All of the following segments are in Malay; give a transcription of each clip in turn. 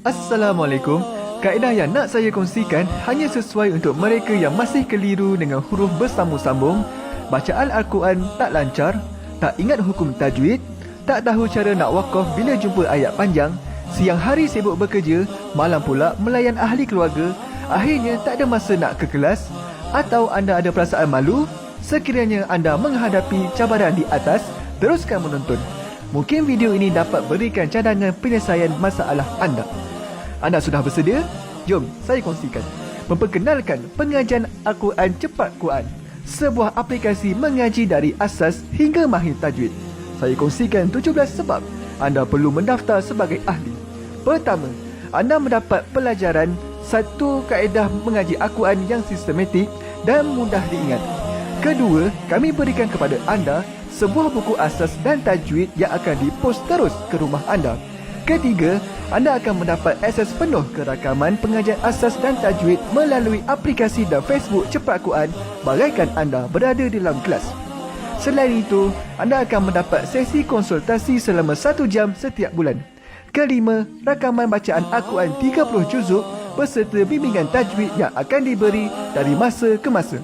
Assalamualaikum. Kaedah yang nak saya kongsikan hanya sesuai untuk mereka yang masih keliru dengan huruf bersambung-sambung, bacaan Al-Quran tak lancar, tak ingat hukum tajwid, tak tahu cara nak wakaf bila jumpa ayat panjang, siang hari sibuk bekerja, malam pula melayan ahli keluarga, akhirnya tak ada masa nak ke kelas, atau anda ada perasaan malu. Sekiranya anda menghadapi cabaran di atas, teruskan menonton. Mungkin video ini dapat berikan cadangan penyelesaian masalah anda. Anda sudah bersedia? Jom saya kongsikan. Memperkenalkan pengajian Al-Quran Cepat Quran, sebuah aplikasi mengaji dari asas hingga mahir tajwid. Saya kongsikan 17 sebab anda perlu mendaftar sebagai ahli. Pertama, anda mendapat pelajaran satu kaedah mengaji Al-Quran yang sistematik dan mudah diingat. Kedua, kami berikan kepada anda sebuah buku asas dan tajwid yang akan dipost terus ke rumah anda. Ketiga, anda akan mendapat akses penuh ke rakaman pengajian asas dan tajwid melalui aplikasi dan Facebook Cepat Quran bagaikan anda berada di dalam kelas. Selain itu, anda akan mendapat sesi konsultasi selama 1 jam setiap bulan. Kelima, rakaman bacaan Al-Quran 30 juzuk beserta bimbingan tajwid yang akan diberi dari masa ke masa.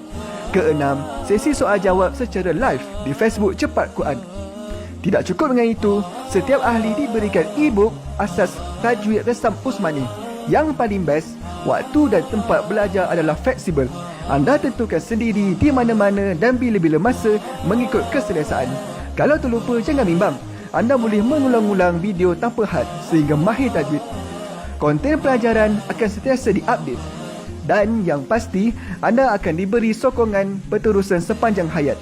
Keenam, sesi soal jawab secara live di Facebook Cepat Quran. Tidak cukup dengan itu, setiap ahli diberikan e-book asas tajwid resam Usmani. Yang paling best, waktu dan tempat belajar adalah fleksibel. Anda tentukan sendiri di mana-mana dan bila-bila masa mengikut keselesaan. Kalau terlupa, jangan bimbang. Anda boleh mengulang-ulang video tanpa had sehingga mahir tajwid. Konten pelajaran akan sentiasa diupdate. Dan yang pasti, anda akan diberi sokongan berterusan sepanjang hayat.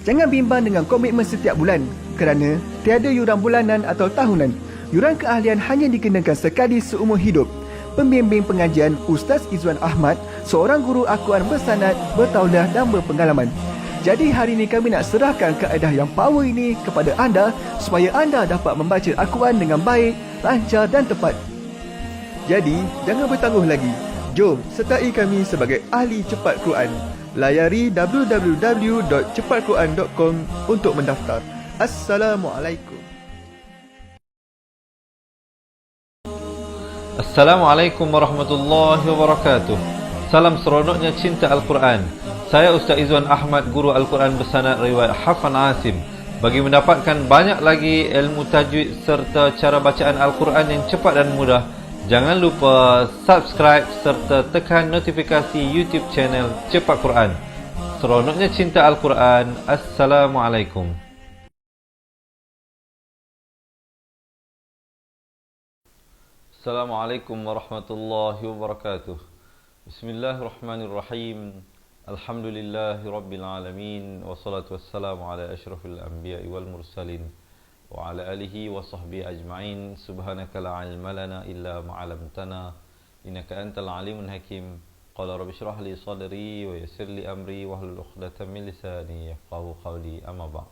Jangan bimbang dengan komitmen setiap bulan kerana tiada yuran bulanan atau tahunan. Yuran keahlian hanya dikenakan sekali seumur hidup. Pembimbing pengajian Ustaz Izwan Ahmad, seorang guru Al-Quran bersanad, bertauliah dan berpengalaman. Jadi hari ini kami nak serahkan kaedah yang power ini kepada anda supaya anda dapat membaca Al-Quran dengan baik, lancar dan tepat. Jadi, jangan bertangguh lagi. Jom sertai kami sebagai ahli cepat Quran. Layari www.cepatquran.com untuk mendaftar. Assalamualaikum. Assalamualaikum warahmatullahi wabarakatuh. Salam seronoknya cinta Al-Quran. Saya Ustaz Izwan Ahmad, guru Al-Quran bersanad riwayat Hafan Asim. Bagi mendapatkan banyak lagi ilmu tajwid serta cara bacaan Al-Quran yang cepat dan mudah, jangan lupa subscribe serta tekan notifikasi YouTube channel Cepat Quran. Seronoknya cinta Al-Quran. Assalamualaikum. Assalamualaikum warahmatullahi wabarakatuh. Bismillahirrahmanirrahim. Alhamdulillahi rabbil alamin. Wassalatu wassalamu ala asyrafil anbiya'i wal mursalin wa ala alihi wa sahbihi ajma'in. Subhanaka la ilma lana illa ma 'allamtana innaka antal alimul hakim. Qala rabbi shrah li sadri wa yassir li amri wahlul 'uqdatam min lisani yafqahu qawli. Amma ba'd.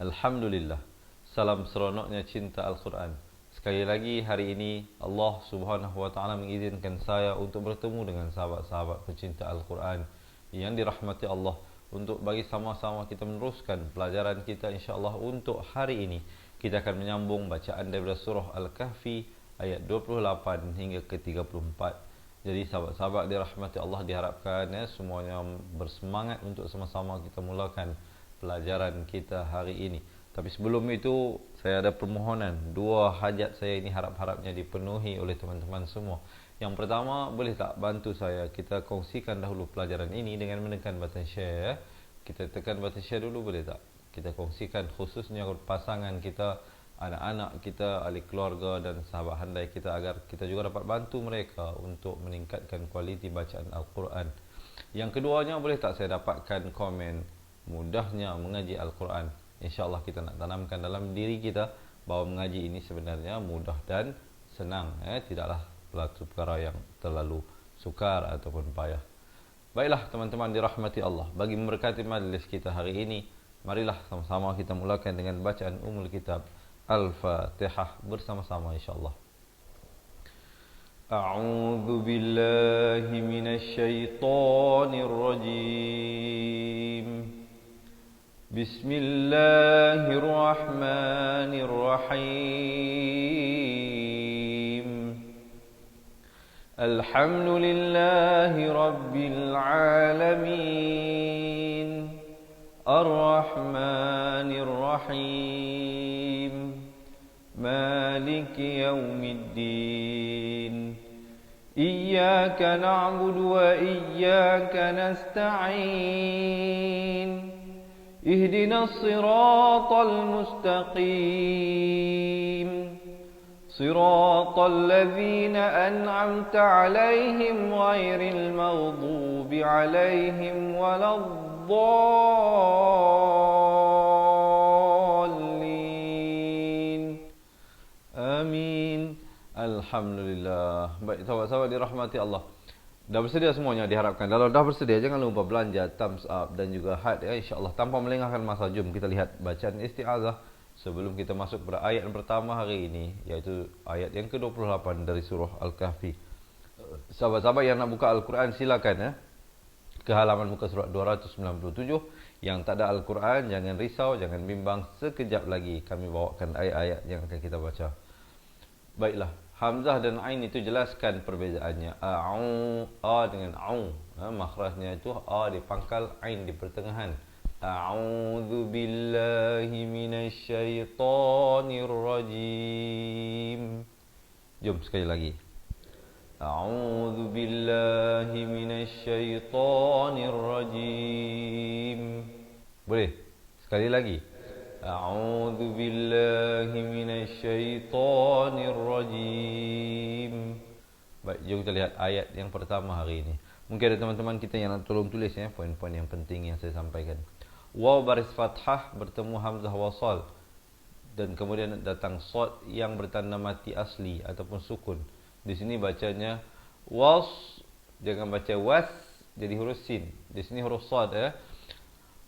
Alhamdulillah. Salam seronoknya cinta Al-Quran. Sekali lagi hari ini Allah Subhanahu wa taala mengizinkan saya untuk bertemu dengan sahabat-sahabat pecinta Al-Quran yang dirahmati Allah, untuk bagi sama-sama kita meneruskan pelajaran kita insya-Allah. Untuk hari ini kita akan menyambung bacaan daripada surah Al-Kahfi ayat 28 hingga ke 34. Jadi sahabat-sahabat dirahmati Allah, diharapkan semuanya bersemangat untuk sama-sama kita mulakan pelajaran kita hari ini. Tapi sebelum itu saya ada permohonan. 2 hajat saya ini harap-harapnya dipenuhi oleh teman-teman semua. Yang pertama, boleh tak bantu saya kita kongsikan dahulu pelajaran ini dengan menekan button share. Kita tekan button share dulu, boleh tak? Kita kongsikan khususnya pasangan kita, anak-anak kita, ahli keluarga dan sahabat handai kita, agar kita juga dapat bantu mereka untuk meningkatkan kualiti bacaan Al-Quran. Yang keduanya, boleh tak saya dapatkan komen mudahnya mengaji Al-Quran. InsyaAllah kita nak tanamkan dalam diri kita bahawa mengaji ini sebenarnya mudah dan senang. Tidaklah suatu perkara yang terlalu sukar ataupun payah. Baiklah teman-teman dirahmati Allah, bagi memberkati majlis kita hari ini, marilah sama-sama kita mulakan dengan bacaan Ummul Kitab Al-Fatihah bersama-sama insyaAllah. A'udzu billahi minasy syaithanir rajim. Bismillahirrahmanirrahim. Alhamdulillahi Rabbil Alamin, Ar-Rahmanir Rahim, Maliki Yawmiddin. Iyyaka na'budu wa iyyaka nasta'in. Ihdinas siratal mustaqim. Siratal ladzina an'amta 'alaihim ghairil maghdubi 'alaihim waladdallin. Amin. Alhamdulillah. Baik, sahabat-sahabat dirahmati Allah. Dah bersedia semuanya diharapkan. Kalau dah bersedia, jangan lupa belanja thumbs up dan juga heart ya, insya-Allah. Tanpa melengahkan masa, jom kita lihat bacaan isti'azah sebelum kita masuk pada ayat yang pertama hari ini, iaitu ayat yang ke-28 dari surah Al-Kahfi. Sahabat-sahabat yang nak buka Al-Quran, silakan ya. Ke halaman muka surat 297. Yang tak ada Al-Quran, jangan risau, jangan bimbang. Sekejap lagi kami bawakan ayat-ayat yang akan kita baca. Baiklah, hamzah dan ain itu jelaskan perbezaannya. A dengan au, makhrajnya itu a di pangkal, ain di pertengahan. A'udzu billahi minasy syaithanir rajim. Jom sekali lagi. A'udzu billahi minasy syaithanir rajim. Boleh? Sekali lagi. A'udzu billahi minasy syaithanir rajim. Baik, jom kita lihat ayat yang pertama hari ini. Mungkin ada teman-teman kita yang nak tolong tulis ya, poin-poin yang penting yang saya sampaikan. Waw baris fathah bertemu hamzah wasal, dan kemudian datang shad yang bertanda mati asli ataupun sukun. Di sini bacanya was, jangan baca was jadi huruf sin. Di sini huruf shad ya.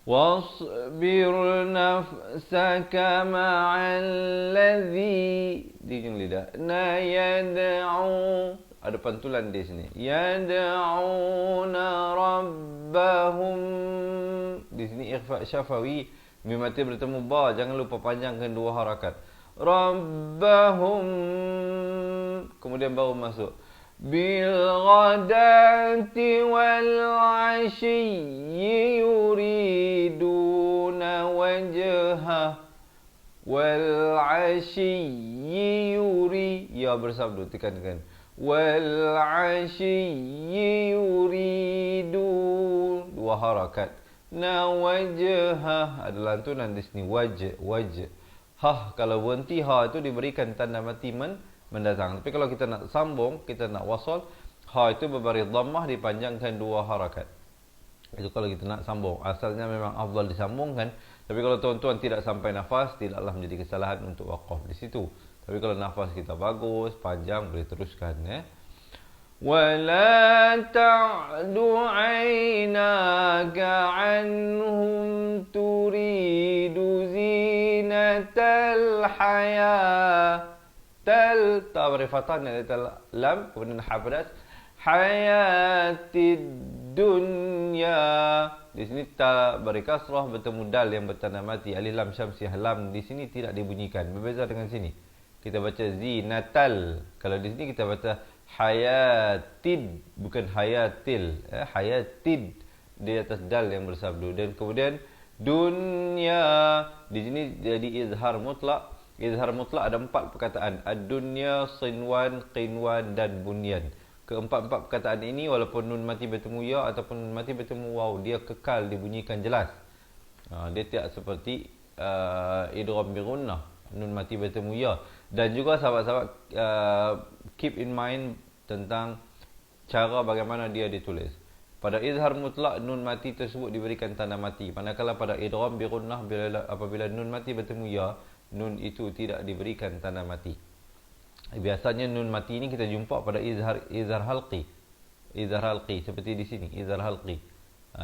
Wasbir nafsaka ma'al ladzi, di ujung lidah. Na yad'u, ada pantulan di sini. Yad'una rabbahum. Di sini ikhfa syafawi, mim mati bertemu ba, jangan lupa panjangkan dua harakat. Rabbahum, kemudian baru masuk. Bil ghadati wal 'ashyi yuriduna wajha wal 'ashyi yuri, ya bersabdu, tekan wal 'ashyi yuridu, dua harakat. Na wajha, ada lantunan di sini, wajh. Ha, kalau berhenti ha itu diberikan tanda mati mendatang. Tapi kalau kita nak sambung, kita nak wasal, ha itu berbaris dhammah, dipanjangkan dua harakat. Itu kalau kita nak sambung. Asalnya memang afdal disambungkan, tapi kalau tuan-tuan tidak sampai nafas, tidaklah menjadi kesalahan untuk waqaf di situ. Tapi kalau nafas kita bagus, panjang, boleh teruskan ya. وَلَا تَعْدُ عَيْنَاكَ عَنْهُمْ تُرِيدُ زِينَةَ الْحَيَاةِ. Ta beri fathah dan lam, kemudian hafadat hayatid dunya. Di sini ta beri kasrah bertemu dal yang bertanda mati, alif lam syamsiah, lam di sini tidak dibunyikan. Berbeza dengan sini. Kita baca zinatal. Kalau di sini kita baca hayatid, bukan hayatil. Hayatid di atas dal yang bersabdu. Dan kemudian dunya, di sini jadi izhar mutlak. Izhar mutlak ada 4 perkataan. Ad-dunya, sinwan, qinwan dan bunyan. Keempat-empat perkataan ini walaupun nun mati bertemu ya ataupun nun mati bertemu waw, dia kekal dibunyikan jelas. Dia tidak seperti idgham bi gunnah, nun mati bertemu ya. Dan juga sahabat-sahabat keep in mind tentang cara bagaimana dia ditulis. Pada izhar mutlak, nun mati tersebut diberikan tanda mati. Manakala pada idgham bi gunnah, apabila nun mati bertemu ya, nun itu tidak diberikan tanda mati. Biasanya nun mati ini kita jumpa pada izhar halqi. Izhar halqi seperti di sini, izhar halqi.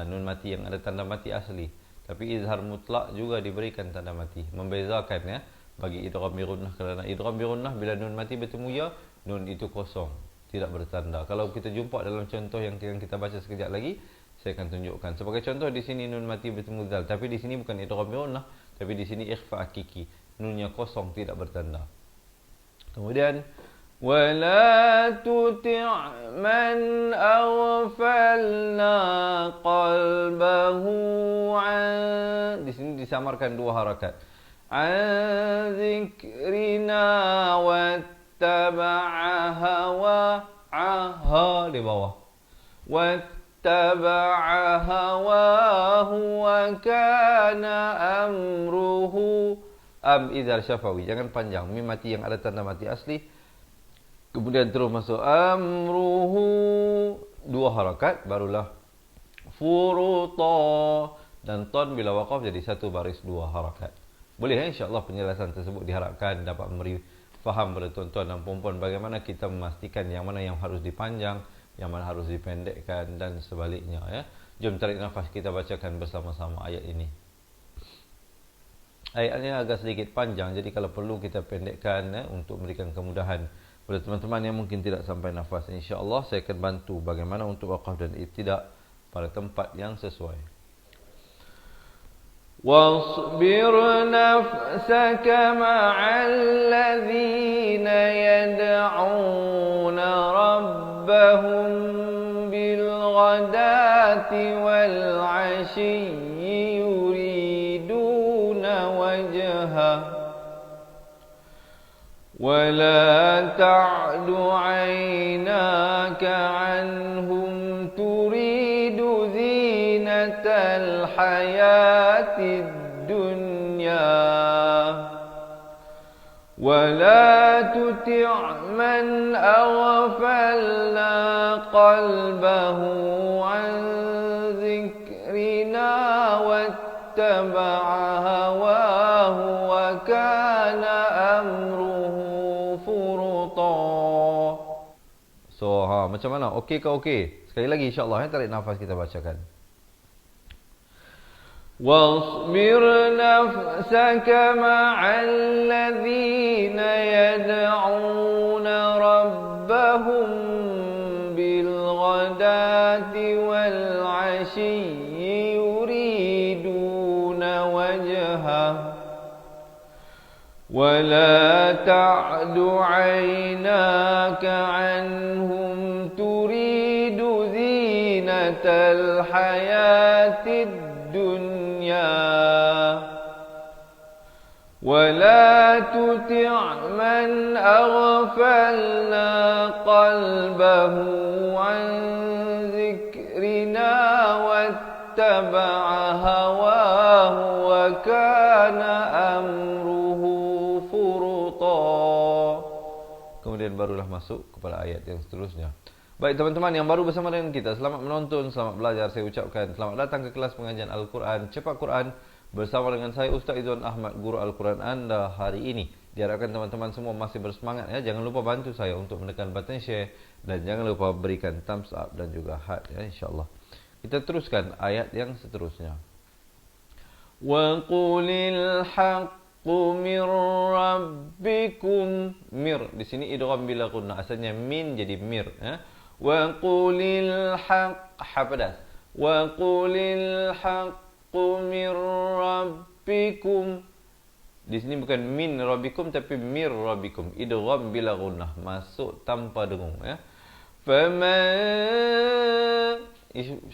Nun mati yang ada tanda mati asli. Tapi izhar mutlak juga diberikan tanda mati. Membezakan ya bagi idgham bi gunnah, kerana idgham bi gunnah bila nun mati bertemu ya, nun itu kosong, tidak bertanda. Kalau kita jumpa dalam contoh yang kita baca sekejap lagi, saya akan tunjukkan. Sebagai contoh di sini nun mati bertemu zal, tapi di sini bukan idgham bi gunnah, tapi di sini ikhfa hakiki. Nunnya kosong, tidak bertanda. Kemudian ولا تطع من أغفلنا قلبه عن, di sini disamarkan 2 harakat, عن ذكرنا واتبع هواه di bawah, واتبع هواه وكان أمره إذا syafawi, jangan panjang, mim mati yang ada tanda mati asli. Kemudian terus masuk amruhu 2 harakat, barulah furuta, dan ton bila waqaf jadi 1 baris 2 harakat. Boleh insya-Allah penjelasan tersebut diharapkan dapat memberi faham pada tuan-tuan dan puan-puan bagaimana kita memastikan yang mana yang harus dipanjang, yang mana harus dipendekkan dan sebaliknya ya. Jom tarik nafas, kita bacakan bersama-sama ayat ini. Ayatnya agak sedikit panjang, jadi kalau perlu kita pendekkan untuk memberikan kemudahan pada teman-teman yang mungkin tidak sampai nafas. InsyaAllah saya akan bantu bagaimana untuk waqaf dan ibtidak pada tempat yang sesuai. وَاصْبِرْ نَفْسَكَ مَعَ الَّذِينَ يَدْعُونَ رَبَّهُمْ بِالْغَدَاةِ وَالْعَشِيِّ يُرِيدُونَ وَجْهَهُ ولا تعد عيناك عنهم تريد زينة الحياة الدنيا ولا تطع من أغفلنا قلبه عن ذكرنا واتبع هواه وكان أمره. So, macam mana? Okey ke okey? Sekali lagi insya-Allah tarik nafas kita bacakan. وَاصْبِرْ نَفْسَكَ مَعَ الَّذِينَ يَدْعُونَ رَبَّهُمْ بِالْغَدَاةِ وَالْعَشِيِّ يُرِيدُونَ وَجْهَهُ ولا تعد عيناك عنهم تريد زينة الحياة الدنيا ولا تطع من أغفلنا قلبه عن ذكرنا واتبع هواه وكان أمره. Kemudian barulah masuk kepada ayat yang seterusnya. Baik teman-teman yang baru bersama dengan kita, selamat menonton, selamat belajar. Saya ucapkan selamat datang ke kelas pengajian Al-Quran Cepat Quran bersama dengan saya Ustaz Izzuan Ahmad, guru Al-Quran anda hari ini. Diharapkan teman-teman semua masih bersemangat ya. Jangan lupa bantu saya untuk menekan button share dan jangan lupa berikan thumbs up dan juga heart ya, insya-Allah. Kita teruskan ayat yang seterusnya. Wa qulil haqq min rabbikum. Mir di sini idgham bila gunnah, asalnya min jadi mir ya. Wa qulil haqq pedas. Wa qulil haqq min rabbikum. Di sini bukan min rabbikum tapi mir rabbikum, idgham bila gunnah, masuk tanpa dengung ya. Faman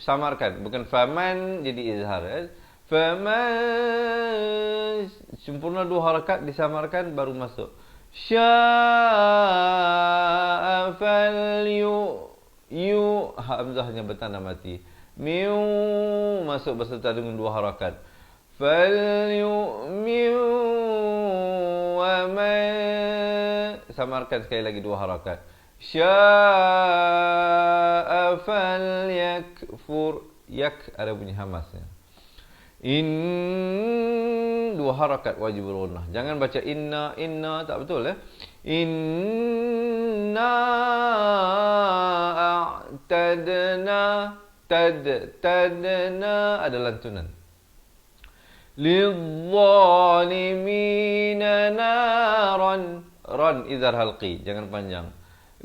samarkan, bukan faman jadi izhar ya. Faman sempurna 2 harakat disamarkan baru masuk. Sya'a falyu yu hamzahnya bertanda mati. Miu masuk beserta dengan 2 harakat. Falyu'min wa man samarkan sekali lagi 2 harakat. Sya'a falyakfur, yak ada bunyi hamasnya. 2 harakat wajib gunnah. Jangan baca inna tak betul ya. Inna a'tadna tadna ada lantunan. Lidh-dhalimina naran, ran izhar halqi, jangan panjang.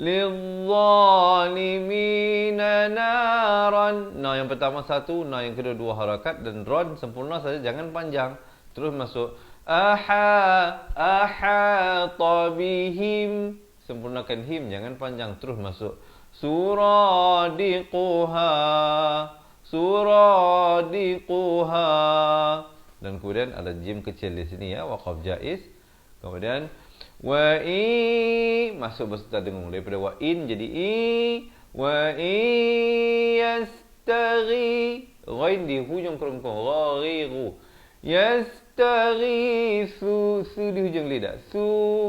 Lidh-dhalimina naran. Nah yang pertama 1, nah yang kedua 2 harakat dan ron sempurna saja, jangan panjang. Terus masuk ahata bihim, sempurnakan him, jangan panjang, terus masuk. Suradiquha, suradiquha. Dan kemudian ada jim kecil di sini ya, waqaf jaiz. Kemudian wa i, masuk beserta dengung, daripada wa in jadi i. Wa i yastaghi, ghain di hujung kerongkong, ghaghiru. Yastaghithu, su di hujung lidah, su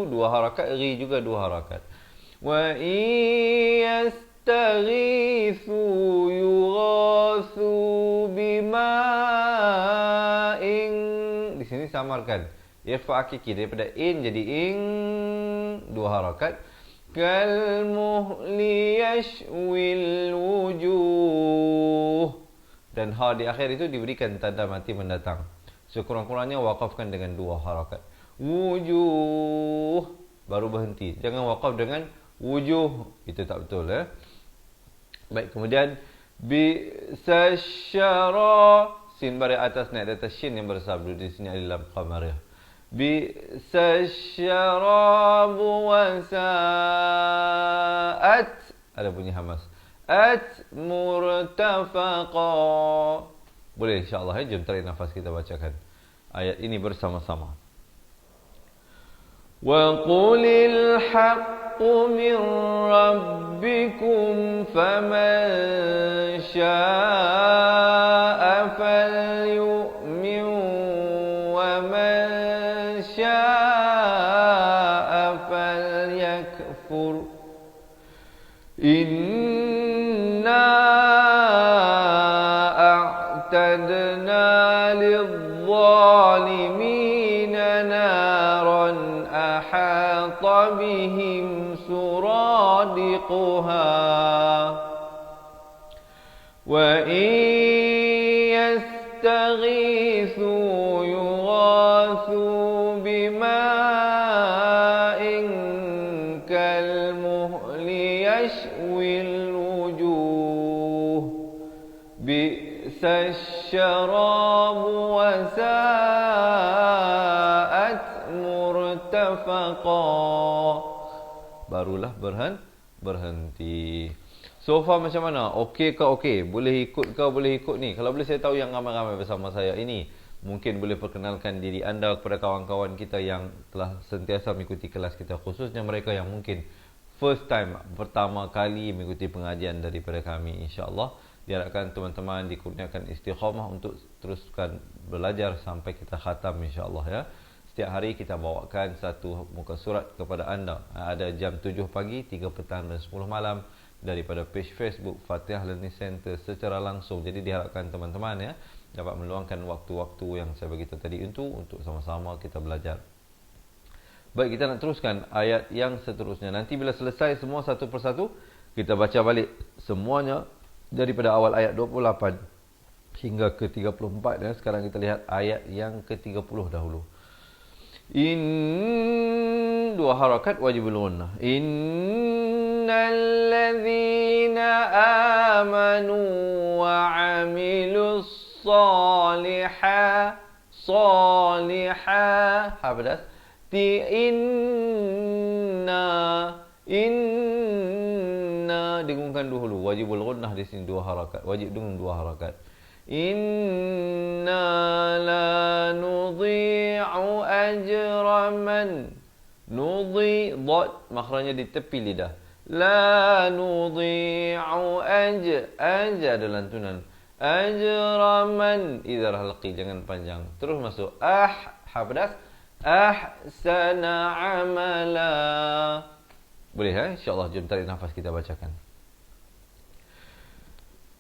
dua harakat, ri juga dua harakat. Wa yastaghithu yughathu bima'in. Di sini samarkan. Irfa hakiki daripada in jadi ing, dua harakat. Kal muhli yashwil wujuh. Dan ha di akhir itu diberikan tanda mati mendatang. Sekurang-kurangnya waqafkan dengan dua harakat. Wujuh, baru berhenti. Jangan waqaf dengan wujuh, itu tak betul ya. Baik, kemudian bisasyara, sin baris atas naik di atas shin yang bersabdu di sini dalam qamariyah. Bisasyarabu wasa'at, ada bunyi hamas. At murtafaqa. Boleh insya-Allah ya, jom tarik nafas kita bacakan ayat ini bersama-sama. Wa qulil haqqu min rabbikum faman syaa'a falyu'min wa man syaa'a falyakfur. أعتدنا للظالمين نارا أحاط بهم سرادقها وإن يستغيثوا يغاثوا بماء كالمهل يشوي الوجوه الشراب وساءت مرتفقا. Barulah berhenti. So far macam mana? Okey ke okey? Boleh ikut ke boleh ikut ni? Kalau boleh saya tahu yang ramai-ramai bersama saya ini, mungkin boleh perkenalkan diri anda kepada kawan-kawan kita yang telah sentiasa mengikuti kelas kita, khususnya mereka yang mungkin first time, pertama kali mengikuti pengajian daripada kami. InsyaAllah diharapkan teman-teman dikurniakan istiqamah untuk teruskan belajar sampai kita khatam insya-Allah ya. Setiap hari kita bawakan satu muka surat kepada anda. Ada jam 7 pagi, 3 petang dan 10 malam daripada page Facebook Fatihah Learning Center secara langsung. Jadi diharapkan teman-teman ya dapat meluangkan waktu-waktu yang saya bagi tadi untuk sama-sama kita belajar. Baik, kita nak teruskan ayat yang seterusnya. Nanti bila selesai semua satu persatu, kita baca balik semuanya daripada awal ayat 28 hingga ke 34 ya. Sekarang kita lihat ayat yang ke-30 dahulu. Dua harakat wajibul gunnah. Innal ladzina amanu wa 'amilus salihah habadas ti inna dengungkan dulu, wajibul gunnah di sini dua harakat, wajib dengung dua harakat. Inna la nudhi'u ajra man, nudhi dot makhrajnya di tepi lidah, la nudhi'u ada lantunan, ajra man idhar halqi, jangan panjang, terus masuk habadas ahsana amala. Boleh ya? InsyaAllah jom tarik nafas kita bacakan.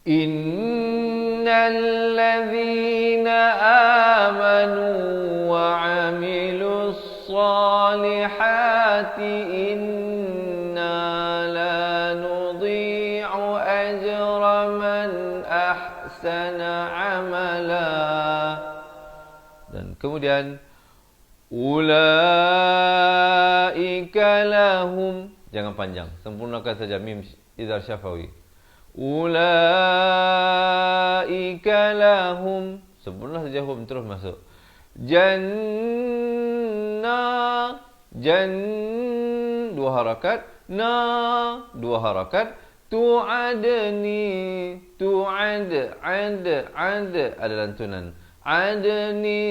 Innal ladzina amanu wa 'amilus salihati inna la nudhi'u ajra man ahsana amala. Dan kemudian ulaika lahum, jangan panjang, sempurnakan saja mim idhar syafawi. Ulaika lahum, sempurna saja hum, terus masuk. dua harakat. Na, dua harakat. Tu'adni, tu'ad, ad, ada lantunan. Adni,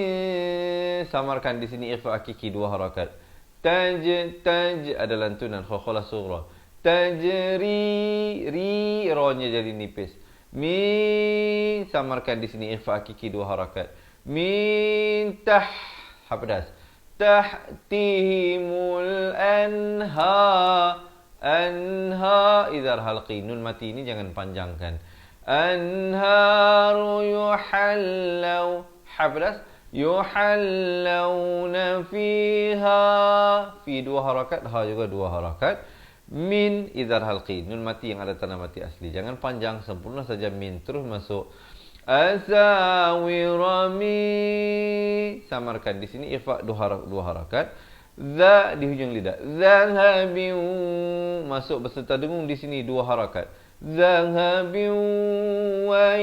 samarkan di sini ikhfa hakiki dua harakat. Taj, ada lantunan khakhalah sughra. Tajri, ri, ra-nya jadi nipis. Min, samarkan di sini ikhfa hakiki dua harakat. Min pedas. Tahtihimul anha. Anha idhar halqi, nun mati ini jangan panjangkan. Anharu yuhallau, pedas. Yuhallawna fiha, fi dua harakat, ha juga dua harakat. Min idhar halqi, nun mati yang ada tanda mati asli, jangan panjang, sempurna saja min, terus masuk. Asawirami, samarkan di sini ikhfa dua harakat. Za di hujung lidah. Zahabiu, masuk beserta dengung di sini dua harakat. Zahabiu wa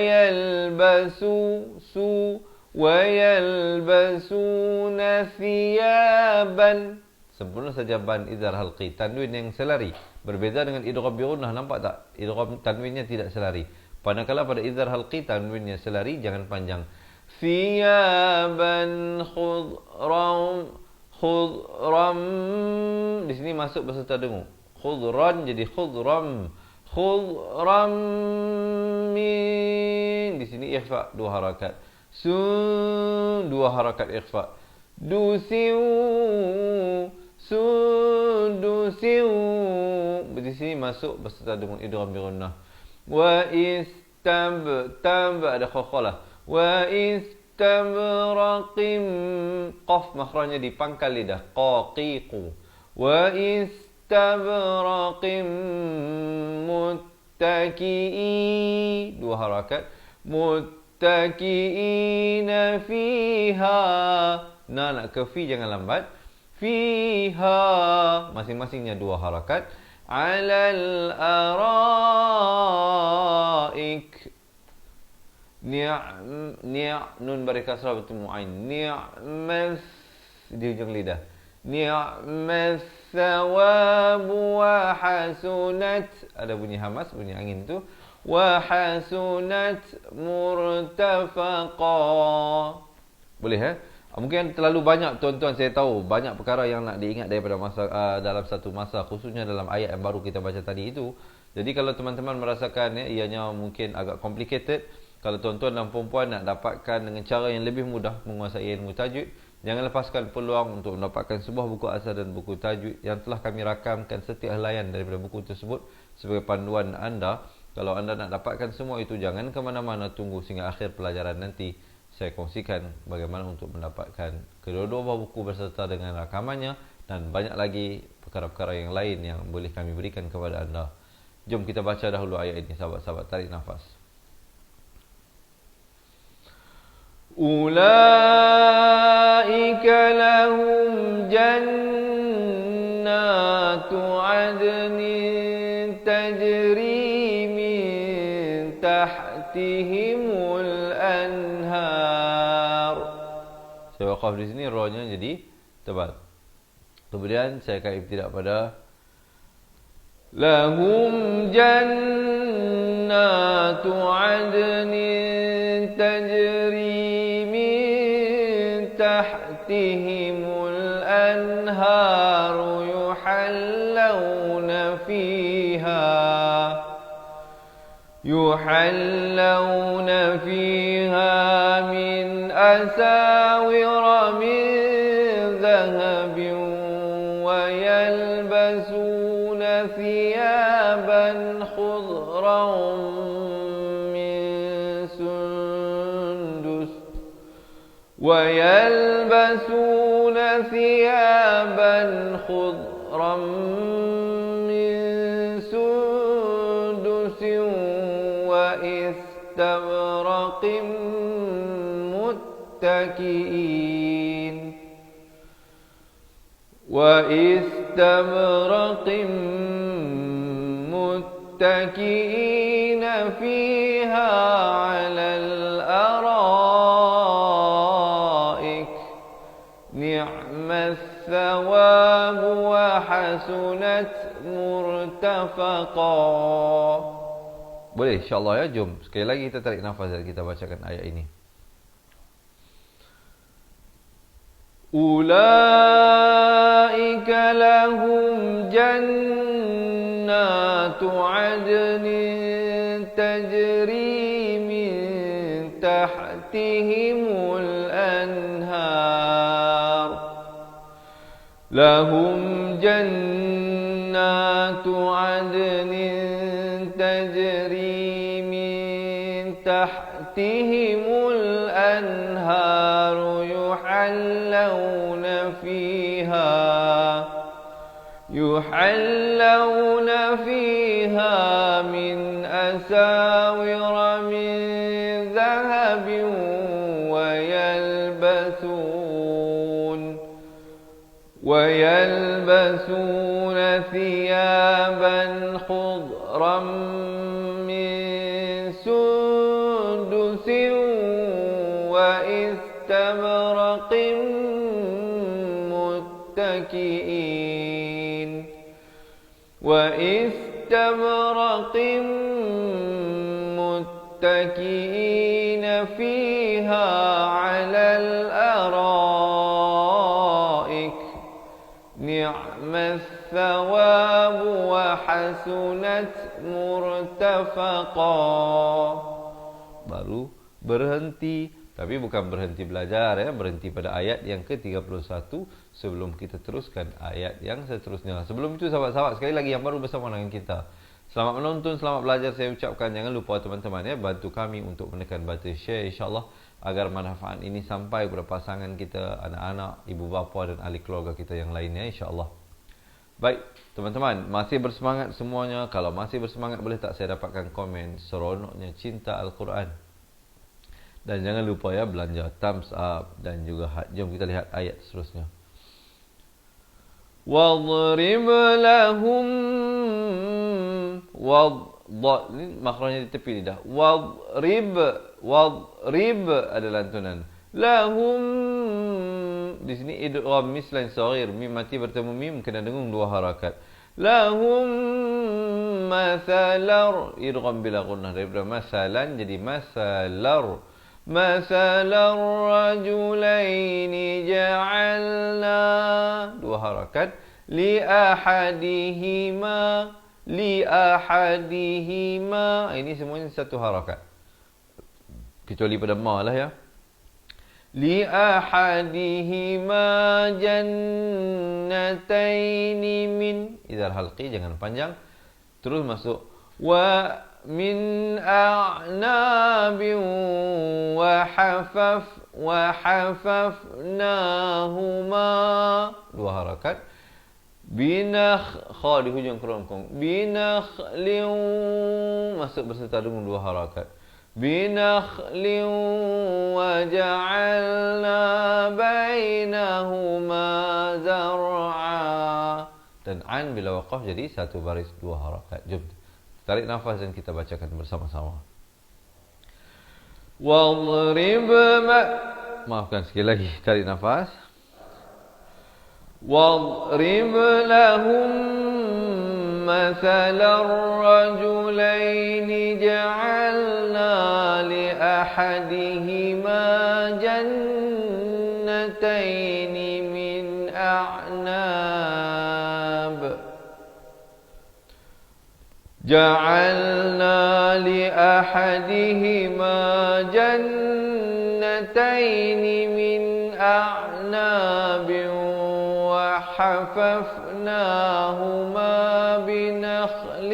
yalbasu su wa yalbasuna thiyaban. Sempurna saja ban idhar halqi, tanwin yang selari. Berbeza dengan idgham bi gunnah, nampak tak? Idgham tanwinnya tidak selari. Padahal pada idhar halqi tanwinnya selari, jangan panjang. Thiyaban khudram, di sini masuk beserta dengung. Khudran jadi khudram. Khudram min, di sini ikhfa dua harakat. Sun, dua harakat ikhfa. Dusiu, dusiu, di sini masuk beserta dengung idgham bi gunnah. Wa tab ada khakhalah. Wa istabraqim, qaf makhrajnya di pangkal lidah, qaqiqu. Wa istabraqim muttaki'i, dua harakat. Muttaki'ina fiha, nak ke fi jangan lambat. Fiha, masing-masingnya dua harakat. Alal araik, nun bari kasrah bertemu ain. Ni'mas di ujung lidah. Ni'mas thawabu wa hasunat, ada bunyi hamas, bunyi angin tu. Wa hasunat murtafaqa. Boleh mungkin terlalu banyak tuan-tuan, saya tahu banyak perkara yang nak diingat daripada masa dalam satu masa, khususnya dalam ayat yang baru kita baca tadi itu. Jadi kalau teman-teman merasakan ianya mungkin agak complicated, kalau tuan-tuan dan puan-puan nak dapatkan dengan cara yang lebih mudah menguasai ilmu tajwid, jangan lepaskan peluang untuk mendapatkan sebuah buku asal dan buku tajwid yang telah kami rakamkan setiap helaian daripada buku tersebut sebagai panduan anda. Kalau anda nak dapatkan semua itu, jangan ke mana-mana, tunggu sehingga akhir pelajaran nanti. Saya kongsikan bagaimana untuk mendapatkan kedua-dua buku berserta dengan rakamannya dan banyak lagi perkara-perkara yang lain yang boleh kami berikan kepada anda. Jom kita baca dahulu ayat ini, sahabat-sahabat, tarik nafas. Ulaika lahum jannatu adnin tajri min tahtihimul anhar. Saya waqaf di sini, ra-nya jadi tebal. Kemudian saya akan ibtidak pada lahum jannatu adnin tajri tahtihimul anhar yuhallawna fiha min asawira min dhahabin wa yalbasuna thiyaban khudran min sundus وَيَلْبَسُونَ ثِيَابًا خُضْرًا مِّن سُندُسٍ وَإِسْتَبْرَقٍ مُتَّكِئِينَ فِيهَا عَلَى الْأَرَائِكِ نِعْمَ الثواب وحسنت مرتفقا. Boleh insyaAllah ya. Jom sekali lagi kita tarik nafas dan kita bacakan ayat ini. Ulaika lahum jannatu adnin tajri min tahtihimul anhar. Lahum jannatu adnin tajri min tahtihimul anhar يحلون فيها من أساور من ذهب ويلبسون ثيابا خضرا من سندس وإستبرق متكئين فيها على الأرائك نعم الثواب وحسنت مرتفقا. Baru berhenti. Tapi bukan berhenti belajar ya, berhenti pada ayat yang ke-31 sebelum kita teruskan ayat yang seterusnya. Sebelum itu sahabat-sahabat sekali lagi yang baru bersama dengan kita, selamat menonton, selamat belajar saya ucapkan. Jangan lupa teman-teman ya, bantu kami untuk menekan button share insya-Allah agar manfaat ini sampai kepada pasangan kita, anak-anak, ibu bapa dan ahli keluarga kita yang lainnya insya-Allah. Baik, teman-teman, masih bersemangat semuanya? Kalau masih bersemangat boleh tak saya dapatkan komen seronoknya cinta Al-Quran? Dan jangan lupa ya belanja thumbs up dan juga jom kita lihat ayat seterusnya. Wadrib lahum ini makhrajnya di tepi lidah. Wadrib ada lantunan. Lahum di sini idgham mislan saghir, mim mati bertemu mim kena dengung dua harakat. Lahum mathalar idgham bila gunnah, daripada masalan jadi masalar. مثل الرجلين جعلنا dua harakat liahadihima ini semuanya satu harakat kecuali pada ma lah ya. liahadihima jannataini min idzal halqi, jangan panjang, terus masuk wa min a'nabin wahafafnahuma dua harakat kha di hujung kerongkong binakhlin masuk berserta dengan dua harakat binakhlin waja'alna bainahuma zar'a, dan an bila waqaf jadi satu baris dua harakat. Jom tarik nafas dan kita bacakan bersama-sama. Maafkan sekali lagi, tarik nafas. Wadrib lahum mathalar rajulaini ja'alna li ahadihima jannataini min a'nab. جعلنا لأحدهما جنتين من أعناب وحففناهما بنخل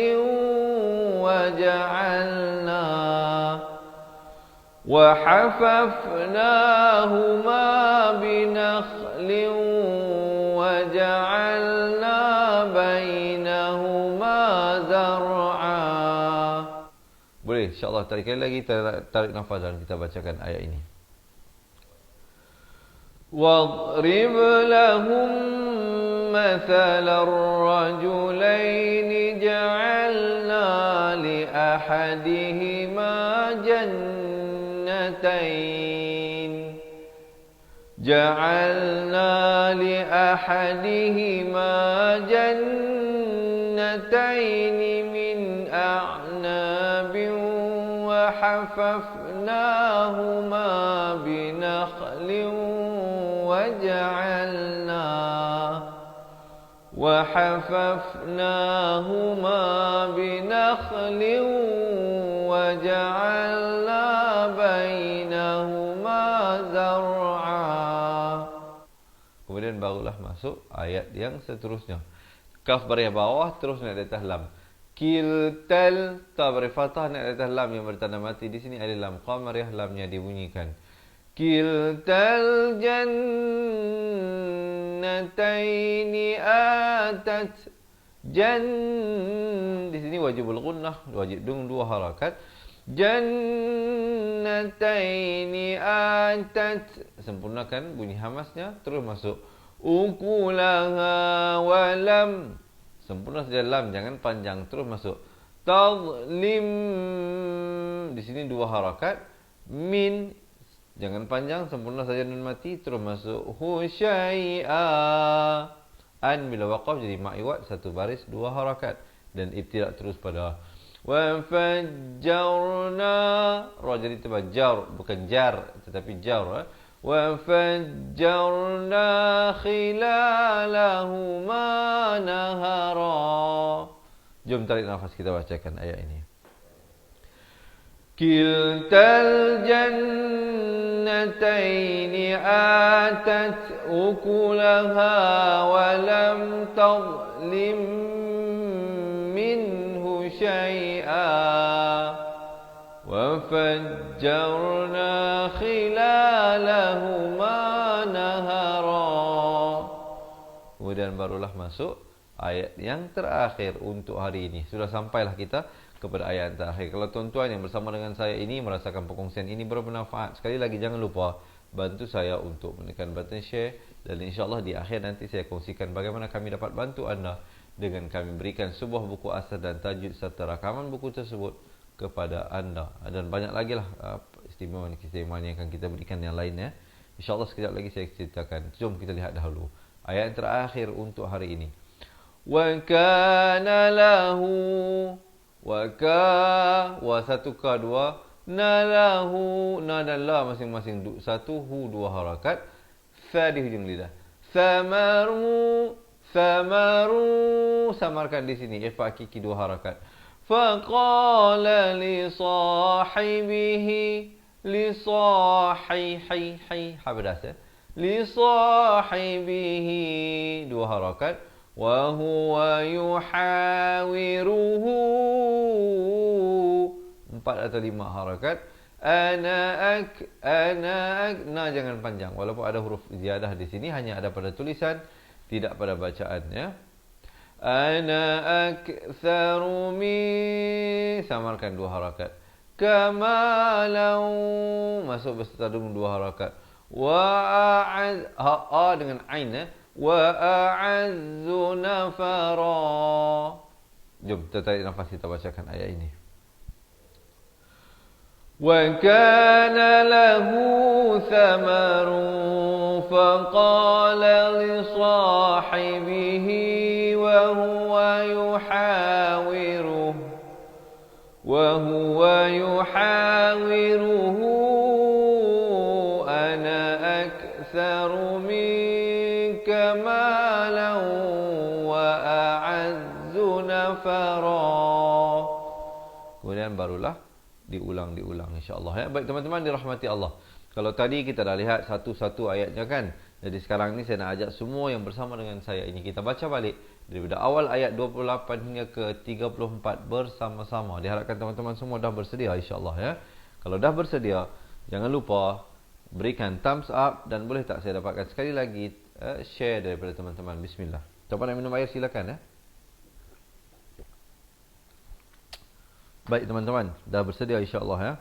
وجعلنا بينهما زرعا. Boleh insya-Allah tarik lagi, tarik nafas dan kita bacakan ayat ini. واضرب لهم مثل الرجلين جعلنا لأحدهما ja'alna li ahadihima jannataini min a'nabin wa hafafnahuma binakhlin wa وحففناهما بنخل وجعلنا بينهما زرعا. Kemudian barulah masuk ayat yang seterusnya. Kaf baris bawah terus naik di atas lam. Kiltal ta baris fathah naik di atas lam yang bertanda mati. Di sini ada lam qamariyah, lamnya dibunyikan. Kiltal jannataini atat jan. Di sini wajibul gunnah, wajib dung dua harakat. Jannataini atat, sempurnakan bunyi hamasnya, terus masuk ukulaha walam, sempurna saja lam, jangan panjang, terus masuk tadlim. Di sini dua harakat. Min, jangan panjang, sempurna saja nun mati, terus masuk husyai'a. An bila waqaf jadi ma'iwat, satu baris, dua harakat. Dan ibtidak terus pada wa fajjarna. Ra jadi terbajar, bukan jar, tetapi jar. Wa fajjarna khilalahuma nahara. Jom tarik nafas, kita bacakan ayat ini. Kiltal jannataini atat ukulaha walam tadlim minhu syai'a wa fajjarna khilalahuma nahara. Kemudian barulah masuk ayat yang terakhir untuk hari ini. Sudah sampailah kita kepada ayat terakhir. Kalau tuan-tuan yang bersama dengan saya ini merasakan perkongsian ini bermanfaat, sekali lagi jangan lupa bantu saya untuk menekan button share, dan insyaAllah di akhir nanti saya kongsikan bagaimana kami dapat bantu anda dengan kami berikan sebuah buku asal dan tajuk serta rakaman buku tersebut kepada anda. Dan banyak lagi lah istimewaan-istimewaan yang akan kita berikan yang lainnya. InsyaAllah sekejap lagi saya ceritakan. Jom kita lihat dahulu ayat terakhir untuk hari ini. Wa kana lahu wa satu ka dua, na lahu, na dan la masing-masing satu, hu dua harakat, fa di hujung lidah. Thamaru, samarkan di sini, ifa hakiki dua harakat. Faqala li sahibihi, li sahihi, habadas ya. Li sahibihi dua harakat. Wa huwa yuhawiruhu, empat atau lima harakat. Ana ak, na jangan panjang, walaupun ada huruf ziyadah di sini, hanya ada pada tulisan, tidak pada bacaan ya. Ana aktsaru min, samarkan dua harakat. Kamalau, masuk beserta dengan dua harakat. Wa a dengan ain ya. Wa a'azzu nafara. Jom kita tarik nafas, kita bacakan ayat ini. Wa kana lahu thamarun faqala li sahibihi wa huwa yuhawiruhu ana aktsaru minka malan wa a'azzu nafara. Kemudian barulah diulang insya-Allah ya. Baik teman-teman dirahmati Allah. Kalau tadi kita dah lihat satu-satu ayatnya kan. Jadi sekarang ni saya nak ajak semua yang bersama dengan saya ini kita baca balik daripada awal ayat 28 hingga ke 34 bersama-sama. Diharapkan teman-teman semua dah bersedia insya-Allah ya. Kalau dah bersedia, jangan lupa berikan thumbs up, dan boleh tak saya dapatkan sekali lagi share daripada teman-teman. Bismillah. Tuan-tuan nak minum air silakan ya. Baik teman-teman, dah bersedia insya-Allah ya.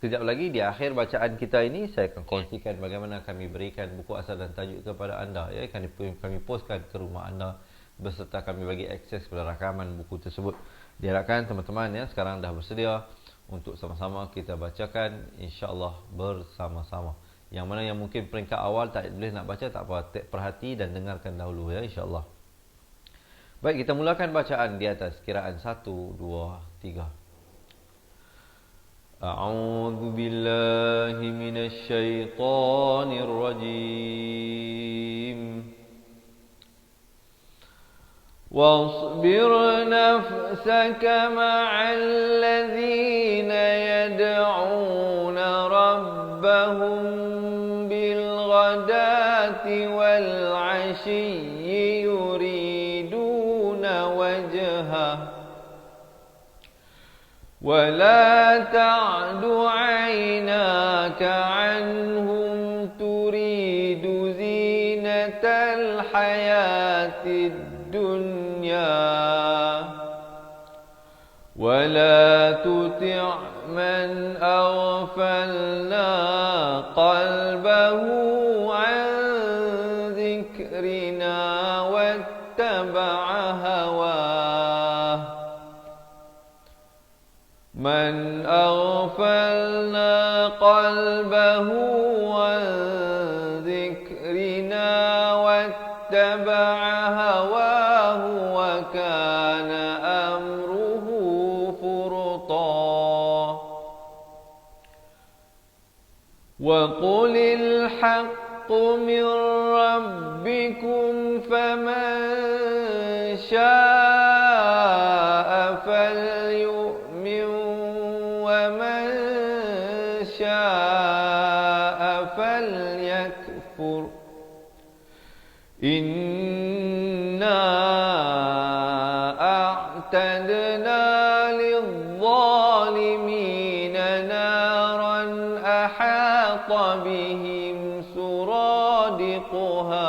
Sekejap lagi di akhir bacaan kita ini saya akan kongsikan bagaimana kami berikan buku asal dan tajuk kepada anda ya, kami postkan ke rumah anda beserta kami bagi akses kepada rakaman buku tersebut. Diharapkan teman-teman ya sekarang dah bersedia untuk sama-sama kita bacakan insya-Allah bersama-sama. Yang mana yang mungkin peringkat awal tak boleh nak baca, tak apa, perhati dan dengarkan dahulu ya, insya-Allah. Baik, kita mulakan bacaan di atas kiraan 1 2 3. A'udzu billahi minasy syaithanir rajim. واصبر نفسك مع الذين يدعون ربهم بالغداة والعشي يريدون وجهه ولا تعد عيناك عنهم تريد زينة الحياة الدنيا ولا تطع من أغفلنا قلبه عن ذكرنا واتبع هواه من أغفلنا قلبه عن ذكرنا واتبع هواه وكان أمره فرطا وقل الحق من ربكم فمن شاء فليؤمن ومن شاء فليكفر إنا أعتدنا للظالمين نارا أحاط بهم سرادقها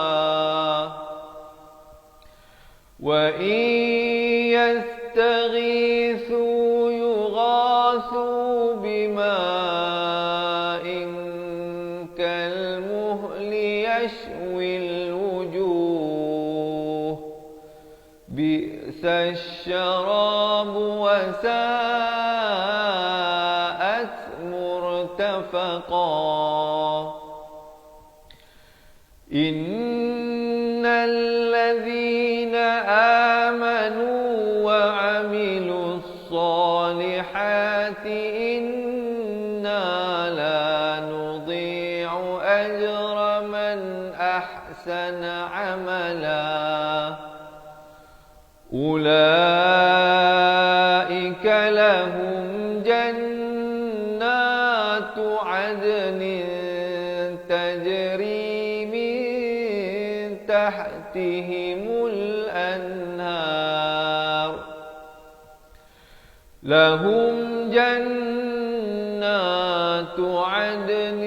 وإن يستغيثوا يغاثوا بماء كالمهل يشوي الوجوه بئس الشراب وساءت مرتفقا إن الذين آمنوا وعملوا الصالحات إنا لا نضيع أجر من أحسن عملا أولئك لهم جنات عدن تجري من تحتهم الأنهار لهم جنات عدن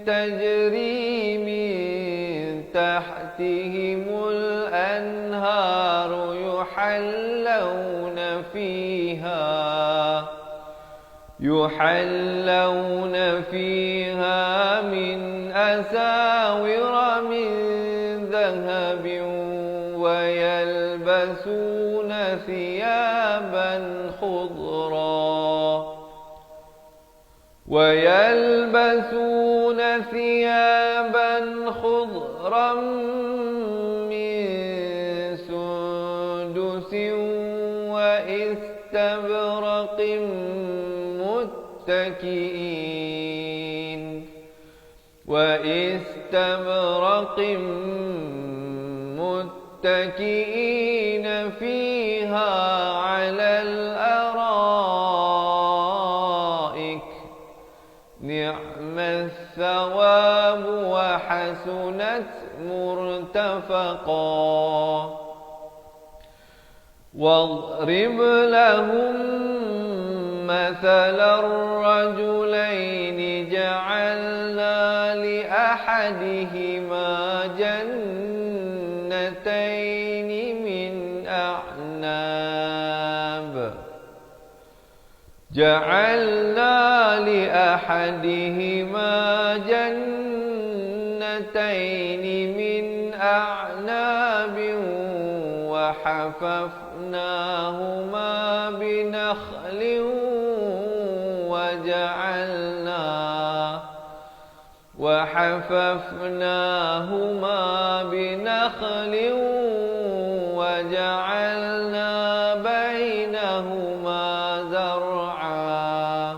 تجري من تحتهم الأنهار يحلون فيها من أساور من ذهب ويلبسون ثيابا خضرا من سندس وإستبرق متكئين فيها على الأرائك نعم الثواب وحسنت مرتفقا واضرب لهم مثل الرجلين جعلنا لأحدهما جنتين من أعناب وحففناهما بنخل وحففناهما بنخل وجعلنا بينهما زرعا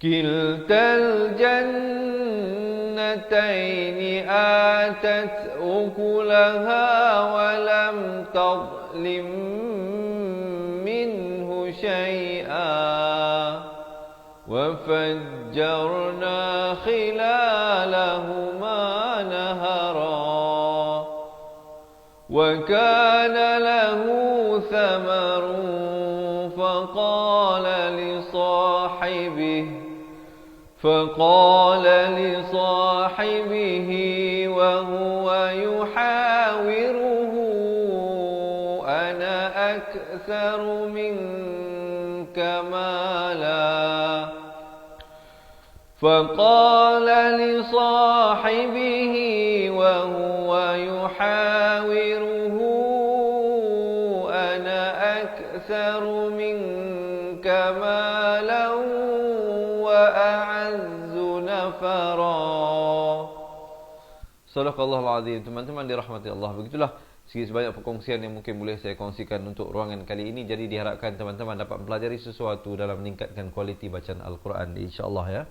كلتا الجنتين آتت أكلها ولم تظلم منه شيئا وفجرنا خلالهما نهرا وكان له ثمر فقال لصاحبه وهو يحاوره أنا أكثر منك مالا فقال لصاحبه وهو يحاوره أنا أكثر منك مالا وأعز نفرا. Sadaqallahul Azim. Teman-teman dirahmati Allah. Begitulah sikit sebanyak perkongsian yang mungkin boleh saya kongsikan untuk ruangan kali ini. Jadi diharapkan teman-teman dapat mempelajari sesuatu dalam meningkatkan kualiti bacaan Al-Quran, insya-Allah ya.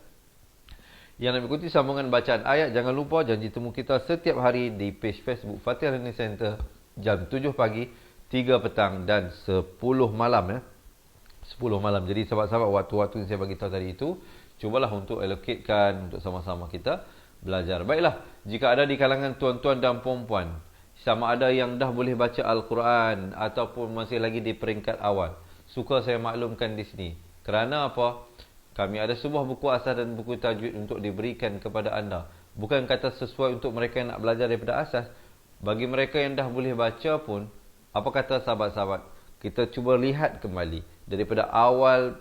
Yang nak mengikuti sambungan bacaan ayat, jangan lupa janji temu kita setiap hari di page Facebook Fatihah Learning Center jam 7 pagi, 3 petang dan 10 malam ya. 10 malam. Jadi sahabat-sahabat, waktu-waktu yang saya bagi tahu tadi itu, cubalah untuk allocatekan untuk sama-sama kita belajar. Baiklah, jika ada di kalangan tuan-tuan dan puan-puan, sama ada yang dah boleh baca Al-Quran ataupun masih lagi di peringkat awal, suka saya maklumkan di sini. Kerana apa? Kami ada sebuah buku asas dan buku tajwid untuk diberikan kepada anda. Bukan kata sesuai untuk mereka yang nak belajar daripada asas. Bagi mereka yang dah boleh baca pun, apa kata sahabat-sahabat? Kita cuba lihat kembali daripada awal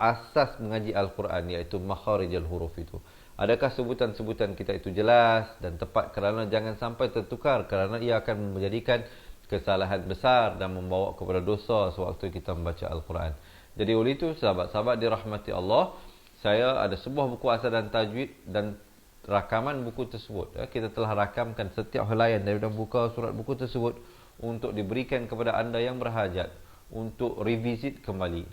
asas mengaji Al-Quran, iaitu makharijul huruf itu. Adakah sebutan-sebutan kita itu jelas dan tepat? Kerana jangan sampai tertukar, kerana ia akan menjadikan kesalahan besar dan membawa kepada dosa sewaktu kita membaca Al-Quran. Jadi oleh itu, sahabat-sahabat dirahmati Allah, saya ada sebuah buku asas dan tajwid dan rakaman buku tersebut. Kita telah rakamkan setiap helaian daripada buka surat buku tersebut untuk diberikan kepada anda yang berhajat untuk revisit kembali.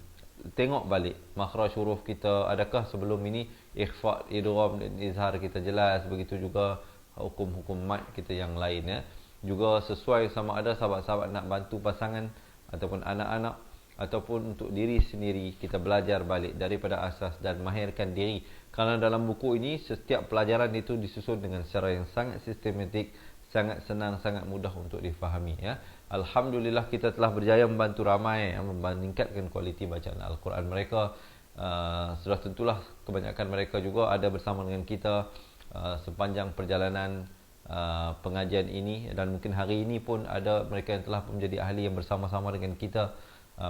Tengok balik makhraj huruf kita, adakah sebelum ini ikhfa, idgham dan izhar kita jelas, begitu juga hukum-hukum mad kita yang lain ya. Juga sesuai sama ada sahabat-sahabat nak bantu pasangan ataupun anak-anak ataupun untuk diri sendiri, kita belajar balik daripada asas dan mahirkan diri. Kerana dalam buku ini setiap pelajaran itu disusun dengan secara yang sangat sistematik, sangat senang, sangat mudah untuk difahami ya. Alhamdulillah kita telah berjaya membantu ramai meningkatkan kualiti bacaan Al-Quran mereka. Sudah tentulah kebanyakan mereka juga ada bersama dengan kita sepanjang perjalanan pengajian ini, dan mungkin hari ini pun ada mereka yang telah menjadi ahli yang bersama-sama dengan kita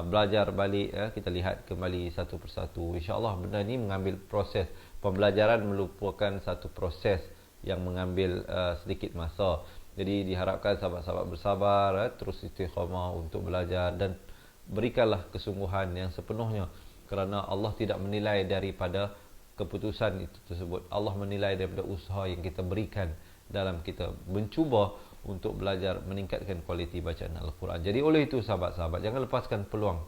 belajar balik ya. Kita lihat kembali satu persatu. InsyaAllah benda ini mengambil proses. Pembelajaran merupakan satu proses yang mengambil sedikit masa. Jadi diharapkan sahabat-sahabat bersabar, terus istiqamah untuk belajar dan berikanlah kesungguhan yang sepenuhnya, kerana Allah tidak menilai daripada keputusan itu tersebut. Allah menilai daripada usaha yang kita berikan dalam kita mencuba untuk belajar meningkatkan kualiti bacaan Al-Quran. Jadi oleh itu sahabat-sahabat, jangan lepaskan peluang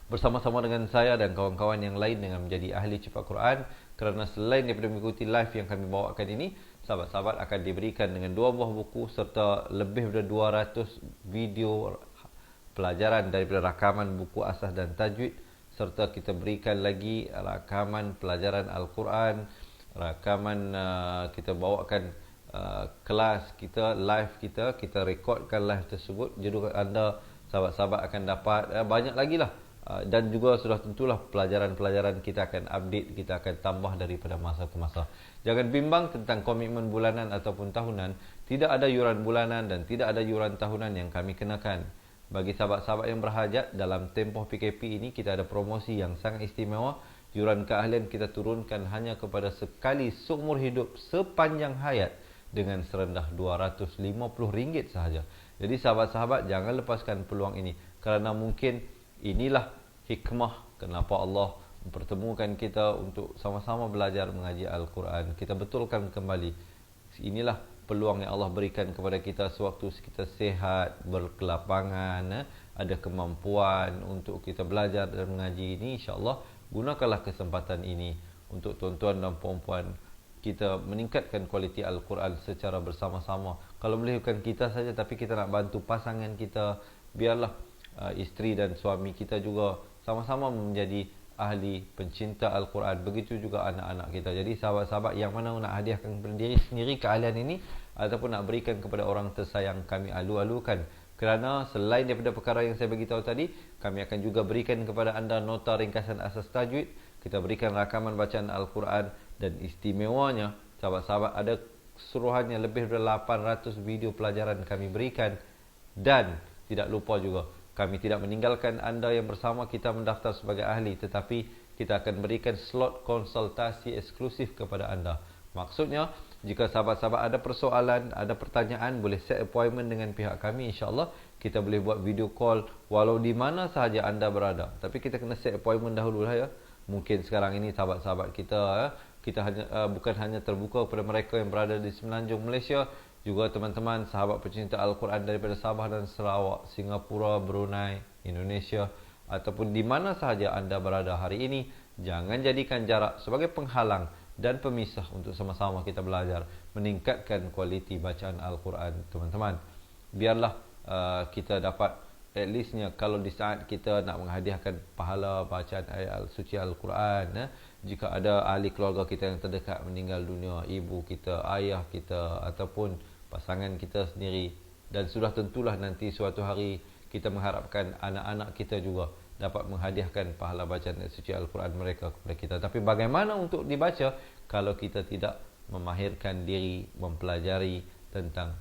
bersama-sama dengan saya dan kawan-kawan yang lain dengan menjadi ahli cepat Quran. Kerana selain daripada mengikuti live yang kami bawakan ini, sahabat-sahabat akan diberikan dengan 2 buah buku serta lebih daripada 200 video pelajaran daripada rakaman buku asas dan tajwid, serta kita berikan lagi rakaman pelajaran Al-Quran, rakaman kita bawakan kelas kita, live kita rekodkan live tersebut. Jadi anda sahabat-sahabat akan dapat banyak lagi lah. Dan juga sudah tentulah pelajaran-pelajaran kita akan update, kita akan tambah daripada masa ke masa. Jangan bimbang tentang komitmen bulanan ataupun tahunan. Tidak ada yuran bulanan dan tidak ada yuran tahunan yang kami kenakan. Bagi sahabat-sahabat yang berhajat, dalam tempoh PKP ini kita ada promosi yang sangat istimewa. Yuran keahlian kita turunkan hanya kepada sekali seumur hidup sepanjang hayat dengan serendah RM250 sahaja. Jadi sahabat-sahabat, jangan lepaskan peluang ini, kerana mungkin inilah hikmah kenapa Allah mempertemukan kita untuk sama-sama belajar mengaji Al-Quran. Kita betulkan kembali, inilah peluang yang Allah berikan kepada kita sewaktu kita sehat, berkelapangan, ada kemampuan untuk kita belajar dan mengaji ini. InsyaAllah gunakanlah kesempatan ini untuk tuan-tuan dan puan-puan kita meningkatkan kualiti Al-Quran secara bersama-sama. Kalau boleh bukan kita saja, tapi kita nak bantu pasangan kita, biarlah isteri dan suami kita juga sama-sama menjadi ahli pencinta Al-Quran. Begitu juga anak-anak kita. Jadi sahabat-sahabat yang mana nak hadiahkan kepada diri sendiri keahlian ini ataupun nak berikan kepada orang tersayang, kami alu-alukan. Kerana selain daripada perkara yang saya beritahu tadi, kami akan juga berikan kepada anda nota ringkasan asas tajwid. Kita berikan rakaman bacaan Al-Quran, dan istimewanya sahabat-sahabat ada keseluruhannya lebih dari 800 video pelajaran kami berikan. Dan tidak lupa juga, kami tidak meninggalkan anda yang bersama kita mendaftar sebagai ahli, tetapi kita akan berikan slot konsultasi eksklusif kepada anda. Maksudnya, jika sahabat-sahabat ada persoalan, ada pertanyaan, boleh set appointment dengan pihak kami. InsyaAllah kita boleh buat video call walau di mana sahaja anda berada. Tapi kita kena set appointment dahulu lah ya. Mungkin sekarang ini sahabat-sahabat kita, kita bukan hanya terbuka kepada mereka yang berada di Semenanjung Malaysia, juga teman-teman sahabat pencinta Al-Quran daripada Sabah dan Sarawak, Singapura, Brunei, Indonesia, ataupun di mana sahaja anda berada hari ini. Jangan jadikan jarak sebagai penghalang dan pemisah untuk sama-sama kita belajar meningkatkan kualiti bacaan Al-Quran, teman-teman. Biarlah kita dapat at leastnya, kalau di saat kita nak menghadiahkan pahala bacaan ayat suci Al-Quran, jika ada ahli keluarga kita yang terdekat meninggal dunia, ibu kita, ayah kita, ataupun pasangan kita sendiri, dan sudah tentulah nanti suatu hari kita mengharapkan anak-anak kita juga dapat menghadiahkan pahala bacaan ayat suci Al-Quran mereka kepada kita. Tapi bagaimana untuk dibaca kalau kita tidak memahirkan diri mempelajari tentang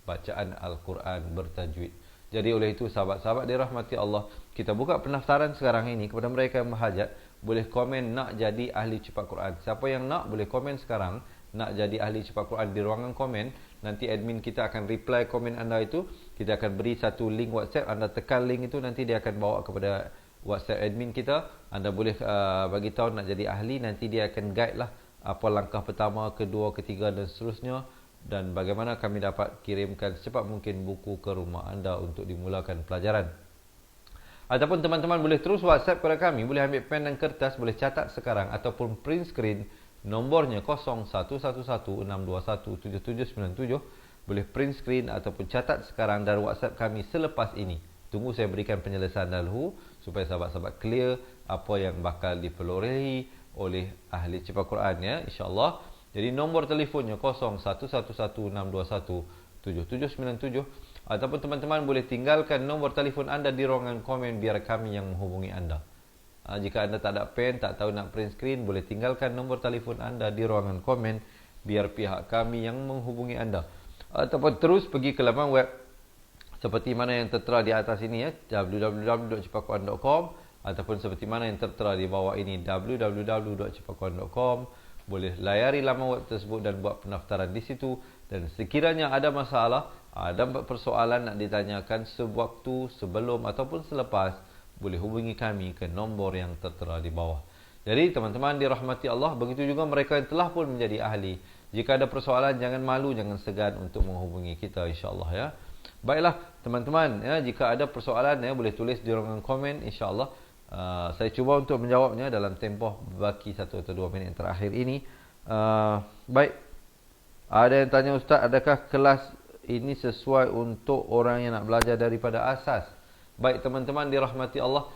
bacaan Al-Quran bertajwid? Jadi oleh itu sahabat-sahabat dirahmati Allah, kita buka pendaftaran sekarang ini kepada mereka yang berhajat. Boleh komen nak jadi ahli cepat Quran. Siapa yang nak boleh komen sekarang nak jadi ahli cepat Quran di ruangan komen. Nanti admin kita akan reply komen anda itu. Kita akan beri satu link WhatsApp. Anda tekan link itu, nanti dia akan bawa kepada WhatsApp admin kita. Anda boleh bagi tahu nak jadi ahli. Nanti dia akan guide lah apa langkah pertama, kedua, ketiga dan seterusnya, dan bagaimana kami dapat kirimkan secepat mungkin buku ke rumah anda untuk dimulakan pelajaran. Ataupun teman-teman boleh terus WhatsApp kepada kami, boleh ambil pen dan kertas, boleh catat sekarang ataupun print screen. Nombornya 0116217797. Boleh print screen ataupun catat sekarang dari WhatsApp kami selepas ini. Tunggu saya berikan penyelesaian dahulu supaya sahabat-sahabat clear apa yang bakal diperolehi oleh ahli cepat Quran ya, insya-Allah. Jadi nombor telefonnya 0116217797. Ataupun teman-teman boleh tinggalkan nombor telefon anda di ruangan komen biar kami yang menghubungi anda. Jika anda tak ada pen, tak tahu nak print screen, boleh tinggalkan nombor telefon anda di ruangan komen biar pihak kami yang menghubungi anda. Ataupun terus pergi ke laman web seperti mana yang tertera di atas ini ya, www.cepatquran.com, ataupun seperti mana yang tertera di bawah ini, www.cepatquran.com. Boleh layari laman web tersebut dan buat pendaftaran di situ. Dan sekiranya ada masalah, ada persoalan nak ditanyakan sewaktu, sebelum ataupun selepas, boleh hubungi kami ke nombor yang tertera di bawah. Jadi teman-teman dirahmati Allah, begitu juga mereka yang telah pun menjadi ahli. Jika ada persoalan, jangan malu, jangan segan untuk menghubungi kita, insya-Allah ya. Baiklah teman-teman ya, jika ada persoalan ya, boleh tulis di ruangan komen, insya-Allah. Saya cuba untuk menjawabnya dalam tempoh baki 1 atau 2 minit terakhir ini. Baik. Ada yang tanya, Ustaz, adakah kelas ini sesuai untuk orang yang nak belajar daripada asas? Baik teman-teman dirahmati Allah,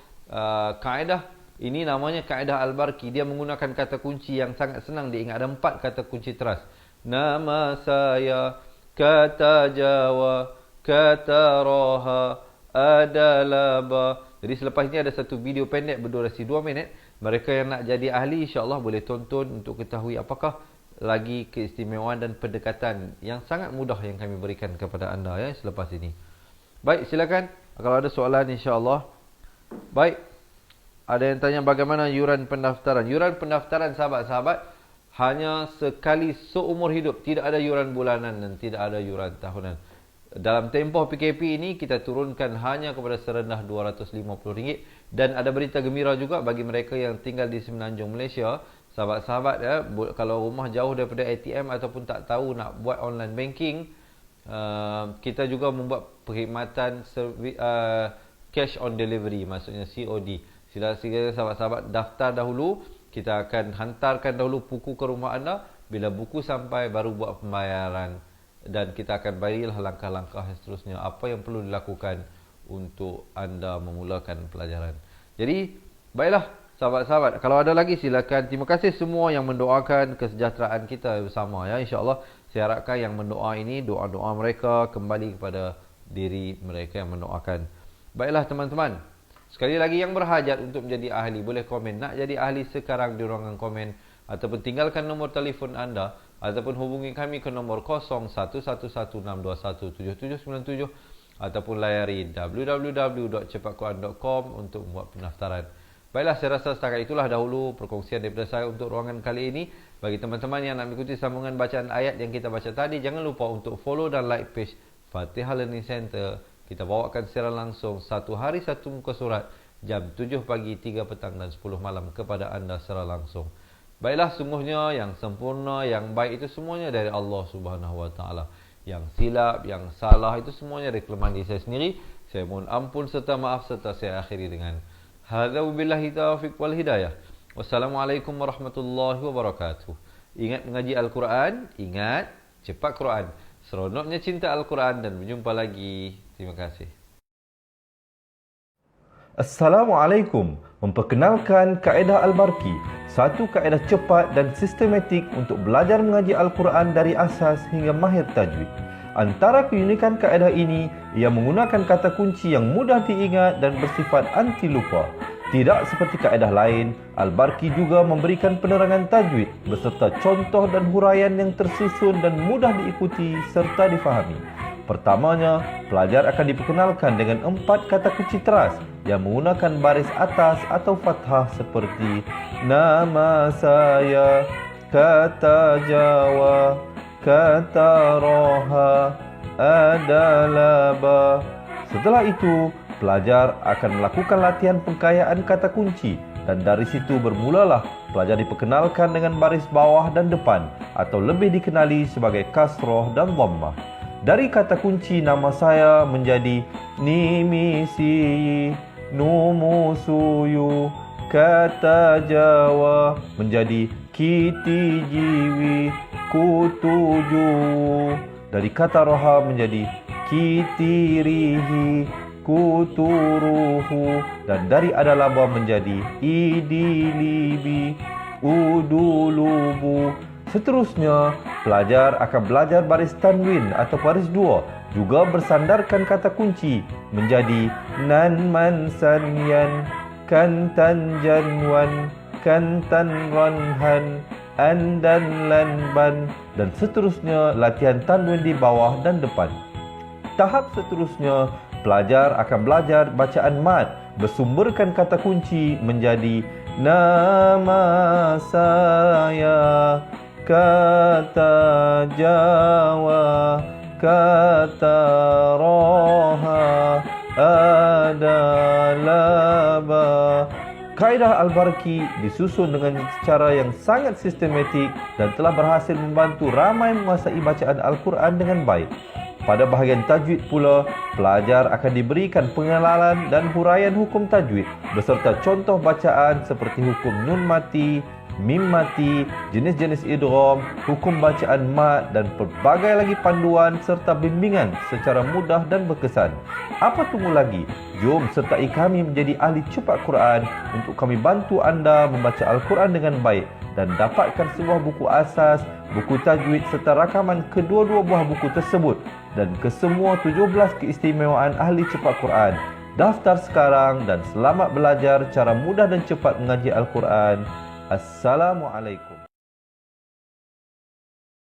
kaedah ini namanya kaedah Al-Barki. Dia menggunakan kata kunci yang sangat senang diingat. Ada 4 kata kunci teras. Nama saya, kata Jawa, kata Roha, adalah ba. Jadi selepas ini ada satu video pendek berdurasi 2 minit. Mereka yang nak jadi ahli insya-Allah boleh tonton untuk ketahui apakah lagi keistimewaan dan pendekatan yang sangat mudah yang kami berikan kepada anda ya selepas ini. Baik, silakan kalau ada soalan insya-Allah. Baik. Ada yang tanya bagaimana yuran pendaftaran. Yuran pendaftaran sahabat-sahabat hanya sekali seumur hidup. Tidak ada yuran bulanan dan tidak ada yuran tahunan. dalam tempoh PKP ini kita turunkan hanya kepada serendah RM250. Dan ada berita gembira juga bagi mereka yang tinggal di Semenanjung Malaysia. Sahabat-sahabat ya, kalau rumah jauh daripada ATM ataupun tak tahu nak buat online banking, kita juga membuat perkhidmatan cash on delivery, maksudnya COD. Sila sahabat-sahabat daftar dahulu, kita akan hantarkan dahulu buku ke rumah anda. Bila buku sampai baru buat pembayaran, dan kita akan berilah langkah-langkah seterusnya apa yang perlu dilakukan untuk anda memulakan pelajaran. Jadi, baiklah sahabat-sahabat, kalau ada lagi silakan. Terima kasih semua yang mendoakan kesejahteraan kita bersama ya. Insya-Allah saya harapkan yang mendoa ini, doa-doa mereka kembali kepada diri mereka yang mendoakan. Baiklah teman-teman, sekali lagi yang berhajat untuk menjadi ahli boleh komen nak jadi ahli sekarang di ruangan komen, ataupun tinggalkan nombor telefon anda, ataupun hubungi kami ke nombor 011162179797, ataupun layari www.cepatquran.com untuk membuat pendaftaran. Baiklah, saya rasa setakat itulah dahulu perkongsian daripada saya untuk ruangan kali ini. Bagi teman-teman yang nak mengikuti sambungan bacaan ayat yang kita baca tadi, jangan lupa untuk follow dan like page Fatihah Learning Center. Kita bawakan secara langsung satu hari satu muka surat, jam 7 pagi, 3 petang dan 10 malam kepada anda secara langsung. Baiklah, sungguhnya yang sempurna, yang baik itu semuanya dari Allah Subhanahu Wa Taala. Yang silap, yang salah itu semuanya dari kelemahan diri saya sendiri. Saya mohon ampun serta maaf, serta saya akhiri dengan hadza wabillahi taufiq wal hidayah. Wassalamualaikum warahmatullahi wabarakatuh. Ingat mengaji Al-Quran, ingat cepat Quran. Seronoknya cinta Al-Quran dan berjumpa lagi. Terima kasih. Assalamualaikum. Memperkenalkan kaedah Al-Barki, satu kaedah cepat dan sistematik untuk belajar mengaji Al-Quran dari asas hingga mahir tajwid. Antara keunikan kaedah ini, ia menggunakan kata kunci yang mudah diingat dan bersifat anti lupa. Tidak seperti kaedah lain, Al-Barki juga memberikan penerangan tajwid beserta contoh dan huraian yang tersusun dan mudah diikuti serta difahami. Pertamanya, pelajar akan diperkenalkan dengan 4 kata kunci teras yang menggunakan baris atas atau fathah seperti nama saya, kata Jawa, kata Roha, adalah ba. Setelah itu, pelajar akan melakukan latihan pengkayaan kata kunci dan dari situ bermulalah pelajar diperkenalkan dengan baris bawah dan depan atau lebih dikenali sebagai kasroh dan dhammah. Dari kata kunci nama saya menjadi nimisi, numusuyu, kata Jawa menjadi kiti jiwi, kutuju. Dari kata roha menjadi kitirihi, kuturuhu. Dan dari adalaba menjadi idilibi, udulubu. Seterusnya, pelajar akan belajar baris tanwin atau baris dua, juga bersandarkan kata kunci menjadi nan man sanyan, kan tan janwan, kan tan ranhan, an dan lan ban, dan seterusnya latihan tanwin di bawah dan depan. Tahap seterusnya, pelajar akan belajar bacaan mad bersumberkan kata kunci menjadi nama saya, kata Jawa, kata Roha, adalah ba. Kaedah Al-Barki disusun dengan cara yang sangat sistematik dan telah berhasil membantu ramai menguasai bacaan Al-Quran dengan baik. Pada bahagian tajwid pula, pelajar akan diberikan pengenalan dan huraian hukum tajwid beserta contoh bacaan seperti hukum nun mati, mim mati, jenis-jenis idgham, hukum bacaan mat dan pelbagai lagi panduan serta bimbingan secara mudah dan berkesan. Apa tunggu lagi? Jom sertai kami menjadi ahli cepat Quran untuk kami bantu anda membaca Al-Quran dengan baik dan dapatkan sebuah buku asas, buku tajwid serta rakaman kedua-dua buah buku tersebut dan kesemua 17 keistimewaan ahli cepat Quran. Daftar sekarang dan selamat belajar cara mudah dan cepat mengaji Al-Quran. Assalamualaikum.